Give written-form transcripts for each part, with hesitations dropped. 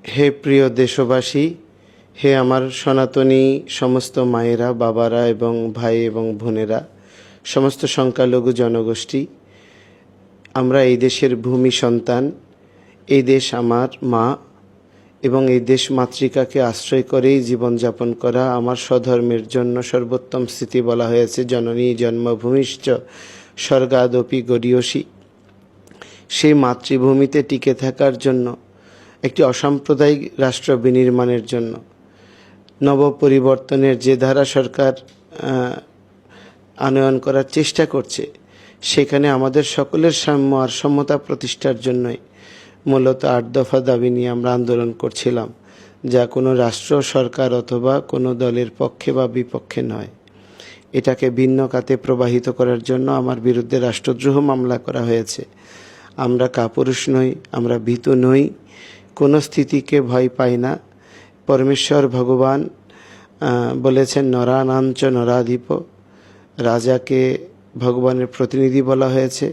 হে প্রিয় দেশবাসী, হে আমার সনাতনী সমস্ত মায়েরা, বাবারা এবং ভাই এবং বোনেরা, সমস্ত সংখ্যালঘু জনগোষ্ঠী, আমরা এই দেশের ভূমি সন্তান। এই দেশ আমার মা এবং এই দেশ মাতৃকাকে আশ্রয় করেই জীবনযাপন করা আমার স্বধর্মের জন্য সর্বোত্তম স্থিতি বলা হয়েছে। জননী জন্মভূমিশ্চ স্বর্গাদপি গরীয়সী। সেই মাতৃভূমিতে টিকে থাকার জন্য, একটি অসাম্প্রদায়িক রাষ্ট্র বিনির্মাণের জন্য, নবপরিবর্তনের যে ধারা সরকার আনয়ন করার চেষ্টা করছে, সেখানে আমাদের সকলের সাম্য আর সমতা প্রতিষ্ঠার জন্যই মূলত ৮ দফা দাবি নিয়ে আমরা আন্দোলন করছিলাম, যা কোনো রাষ্ট্র সরকার অথবা কোনো দলের পক্ষে বা বিপক্ষে নয়। এটাকে ভিন্ন খাতে প্রবাহিত করার জন্য আমার বিরুদ্ধে রাষ্ট্রদ্রোহ মামলা করা হয়েছে। আমরা কাপুরুষ নই, আমরা ভীতু নই, কোনো স্থিতিকে ভয় পাই না। পরমেশ্বর ভগবান বলেছেন নরানাঞ্চ নরাধিপ। রাজাকে ভগবানের প্রতিনিধি বলা হয়েছে।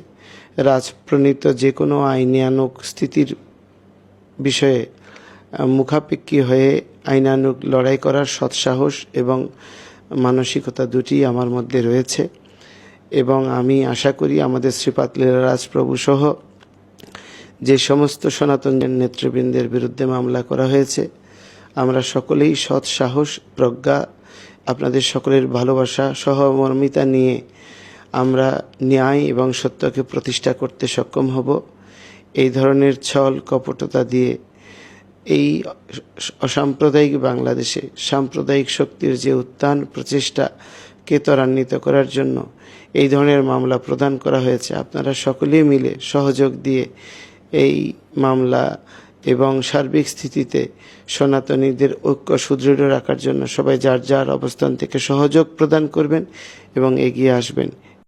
রাজপ্রণীত যে কোনো আইনানুগ স্থিতির বিষয়ে মুখাপেক্ষী হয়ে আইনানুগ লড়াই করার সৎসাহস এবং মানসিকতা দুটি আমার মধ্যে রয়েছে, এবং আমি আশা করি আমাদের শ্রীপাদ লীলারাজ প্রভু সহ যে সমস্ত সনাতন নেতৃবৃন্দের বিরুদ্ধে মামলা করা হয়েছে, আমরা সকলেই সৎ সাহস, প্রজ্ঞা, আপনাদের সকলের ভালোবাসা, সহমর্মিতা নিয়ে আমরা ন্যায় এবং সত্যকে প্রতিষ্ঠা করতে সক্ষম হব। এই ধরনের ছল কপটতা দিয়ে এই অসাম্প্রদায়িক বাংলাদেশে সাম্প্রদায়িক শক্তির যে উত্থান প্রচেষ্টাকে ত্বরান্বিত করার জন্য এই ধরনের মামলা প্রদান করা হয়েছে। আপনারা সকলেই মিলে সহযোগ দিয়ে এই মামলা এবং সার্বিক স্থিতিতে সনাতনীদের ঐক্য সুদৃঢ় রাখার জন্য সবাই যার যার অবস্থান থেকে সহযোগ প্রদান করবেন এবং এগিয়ে আসবেন।